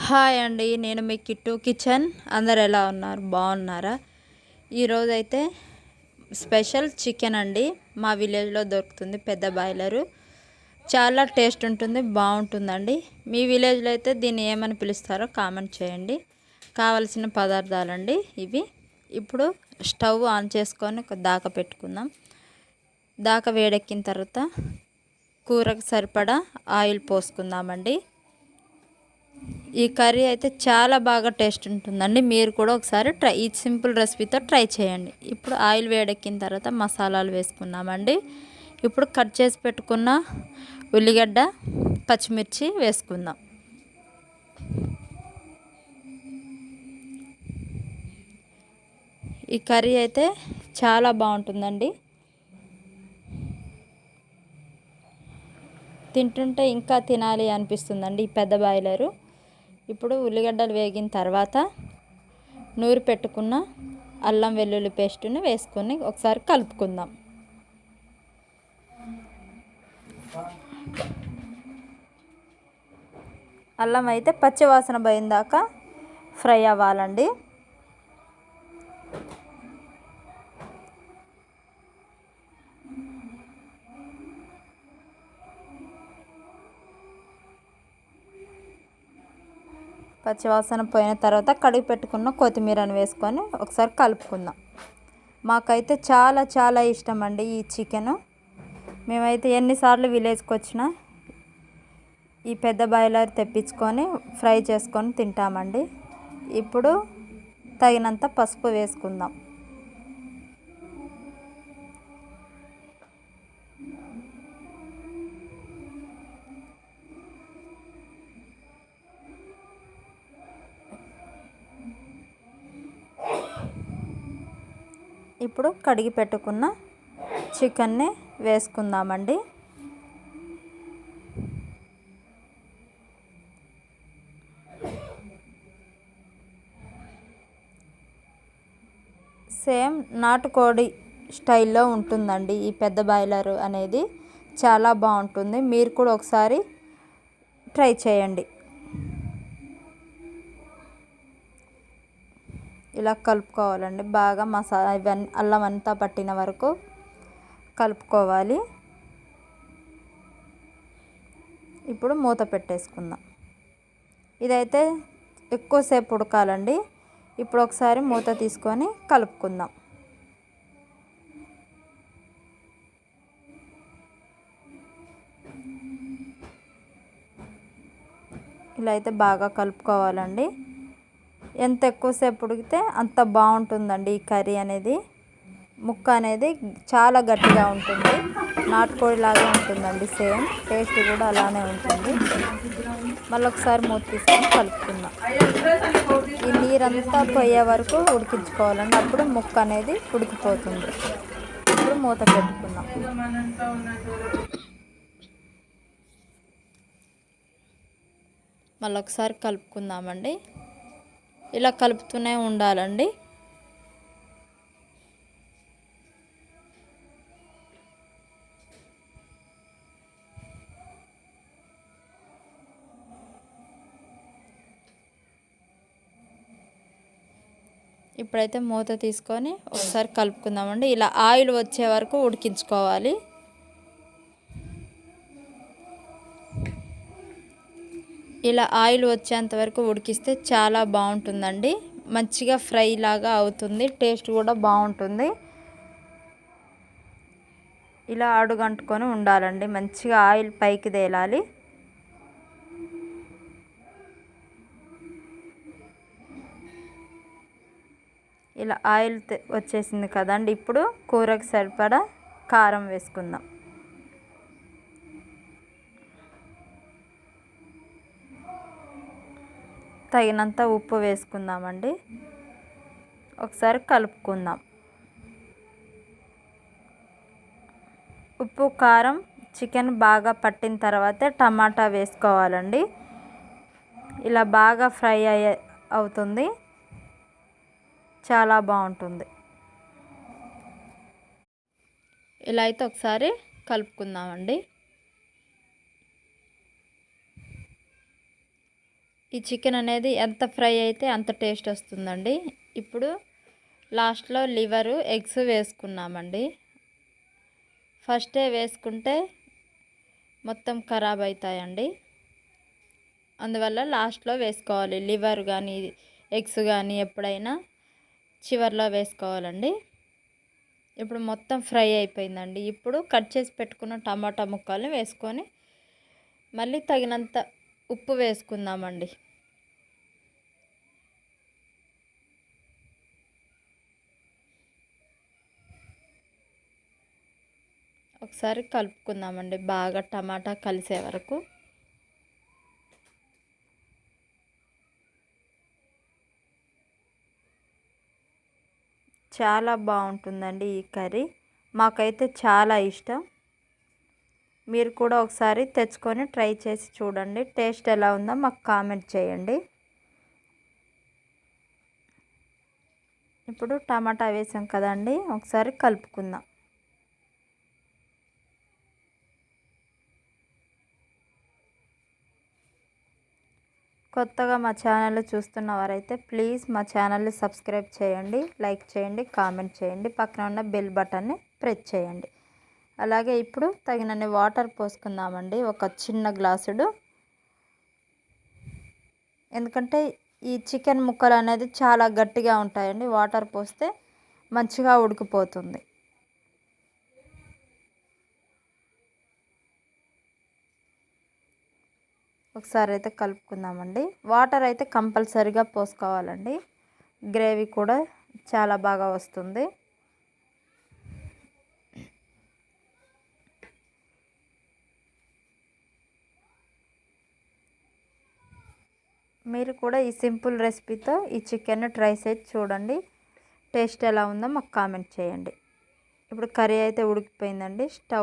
Hi అండి, నేను మీ kit kitchen. అందరు ఎలా ఉన్నారు? బాగున్నారా? ఈరోజైతే స్పెషల్ చికెన్ అండి. మా విలేజ్లో దొరుకుతుంది పెద్ద బాయిలరు. చాలా టేస్ట్ ఉంటుంది, బాగుంటుందండి. మీ విలేజ్లో అయితే దీన్ని ఏమని పిలుస్తారో కామెంట్ చేయండి. కావలసిన పదార్థాలండి ఇవి. ఇప్పుడు స్టవ్ ఆన్ చేసుకొని ఒక దాకా పెట్టుకుందాం. దాకా వేడెక్కిన తర్వాత కూరకు సరిపడా ఆయిల్ పోసుకుందామండి. ఈ కర్రీ అయితే చాలా బాగా టేస్ట్ ఉంటుందండి. మీరు కూడా ఒకసారి ఈ సింపుల్ రెసిపీతో ట్రై చేయండి. ఇప్పుడు ఆయిల్ వేడెక్కిన తర్వాత మసాలాలు వేసుకున్నామండి. ఇప్పుడు కట్ చేసి పెట్టుకున్న ఉల్లిగడ్డ, పచ్చిమిర్చి వేసుకుందాం. ఈ కర్రీ అయితే చాలా బాగుంటుందండి. తింటుంటే ఇంకా తినాలి అనిపిస్తుందండి ఈ పెద్ద బాయిలరు. ఇప్పుడు ఉల్లిగడ్డలు వేగిన తర్వాత నూరి పెట్టుకున్న అల్లం వెల్లుల్లి పేస్టుని వేసుకొని ఒకసారి కలుపుకుందాం. అల్లం అయితే పచ్చి వాసన పోయిన దాకా ఫ్రై అవ్వాలండి. పచ్చివాసన పోయిన తర్వాత కడిగి పెట్టుకున్న కొత్తిమీరను వేసుకొని ఒకసారి కలుపుకుందాం. మాకైతే చాలా చాలా ఇష్టం అండి ఈ చికెను. మేమైతే ఎన్నిసార్లు విలేజ్కి వచ్చినా ఈ పెద్ద బాయిలర్ తెప్పించుకొని ఫ్రై చేసుకొని తింటామండి. ఇప్పుడు తగినంత పసుపు వేసుకుందాం. ఇప్పుడు కడిగి పెట్టుకున్న చికెన్ని వేసుకుందామండి. సేమ్ నాటుకోడి స్టైల్లో ఉంటుందండి ఈ పెద్ద బాయిలర్ అనేది. చాలా బాగుంటుంది. మీరు కూడా ఒకసారి ట్రై చేయండి. ఇలా కలుపుకోవాలండి. బాగా మసాలా ఇవన్నీ అల్లం అంతా పట్టిన వరకు కలుపుకోవాలి. ఇప్పుడు మూత పెట్టేసుకుందాం. ఇదైతే ఎక్కువసేపు ఉడకాలండి. ఇప్పుడు ఒకసారి మూత తీసుకొని కలుపుకుందాం. ఇలా అయితే బాగా కలుపుకోవాలండి. ఎంత ఎక్కువసేపు ఉడికితే అంత బాగుంటుందండి ఈ కర్రీ అనేది. ముక్క అనేది చాలా గట్టిగా ఉంటుంది, నాటుకోడి లాగే ఉంటుందండి. సేమ్ టేస్ట్ కూడా అలానే ఉంటుంది. మళ్ళీ ఒకసారి మూత తీసుకొని కలుపుకుందాం. ఈ నీరంతా పోయే వరకు ఉడికించుకోవాలండి. అప్పుడు ముక్క అనేది ఉడికిపోతుంది. ఇప్పుడు మూత పెట్టుకుందాం. మళ్ళీ ఒకసారి కలుపుకుందామండి. ఇలా కలుపుతూనే ఉండాలండి. ఇప్పుడైతే మూత తీసుకొని ఒకసారి కలుపుకుందామండి. ఇలా ఆయిల్ వచ్చే వరకు ఉడికించుకోవాలి. ఇలా ఆయిల్ వచ్చేంత వరకు ఉడికిస్తే చాలా బాగుంటుందండి. మంచిగా ఫ్రై లాగా అవుతుంది. టేస్ట్ కూడా బాగుంటుంది. ఇలా అడుగంటుకొని ఉండాలండి. మంచిగా ఆయిల్ పైకి తేలాలి. ఇలా ఆయిల్ వచ్చేసింది కదండి. ఇప్పుడు కూరకు సరిపడా కారం వేసుకుందాం. తగినంత ఉప్పు వేసుకుందామండి. ఒకసారి కలుపుకుందాం. ఉప్పు కారం చికెన్ బాగా పట్టిన తర్వాతే టమాటా వేసుకోవాలండి. ఇలా బాగా ఫ్రై అవుతుంది. చాలా బాగుంటుంది. ఇలా అయితే ఒకసారి కలుపుకుందామండి. ఈ చికెన్ అనేది ఎంత ఫ్రై అయితే అంత టేస్ట్ వస్తుందండి. ఇప్పుడు లాస్ట్లో లివరు ఎగ్స్ వేసుకున్నామండి. ఫస్టే వేసుకుంటే మొత్తం ఖరాబ్ అవుతాయండి. అందువల్ల లాస్ట్లో వేసుకోవాలి. లివర్ కానీ ఎగ్స్ కానీ ఎప్పుడైనా చివర్లో వేసుకోవాలండి. ఇప్పుడు మొత్తం ఫ్రై అయిపోయిందండి. ఇప్పుడు కట్ చేసి పెట్టుకున్న టమాటా ముక్కల్ని వేసుకొని మళ్ళీ తగినంత ఉప్పు వేసుకుందామండి. ఒకసారి కలుపుకుందామండి బాగా టమాటా కలిసే వరకు. చాలా బాగుంటుందండి ఈ కర్రీ. మాకైతే చాలా ఇష్టం. మీరు కూడా ఒకసారి తెచ్చుకొని ట్రై చేసి చూడండి. టేస్ట్ ఎలా ఉందో మాకు కామెంట్ చేయండి. ఇప్పుడు టమాటా వేసాం కదండి, ఒకసారి కలుపుకుందాం. కొత్తగా మా ఛానల్ చూస్తున్న వారైతే ప్లీజ్ మా ఛానల్ని సబ్స్క్రైబ్ చేయండి, లైక్ చేయండి, కామెంట్ చేయండి, పక్కన ఉన్న బెల్ బటన్ని ప్రెస్ చేయండి. అలాగే ఇప్పుడు తగినన్ని వాటర్ పోసుకుందామండి, ఒక చిన్న గ్లాసుడు. ఎందుకంటే ఈ చికెన్ ముక్కలు అనేది చాలా గట్టిగా ఉంటాయండి, వాటర్ పోస్తే మంచిగా ఉడికిపోతుంది. ఒకసారి అయితే కలుపుకుందామండి. వాటర్ అయితే కంపల్సరీగా పోసుకోవాలండి, గ్రేవీ కూడా చాలా బాగా వస్తుంది. మీరు కూడా ఈ సింపుల్ రెసిపీతో ఈ చికెన్ ట్రై చేసి చూడండి. టేస్ట్ ఎలా ఉందో మాకు కామెంట్ చేయండి. ఇప్పుడు కర్రీ అయితే ఉడికిపోయిందండి. స్టవ్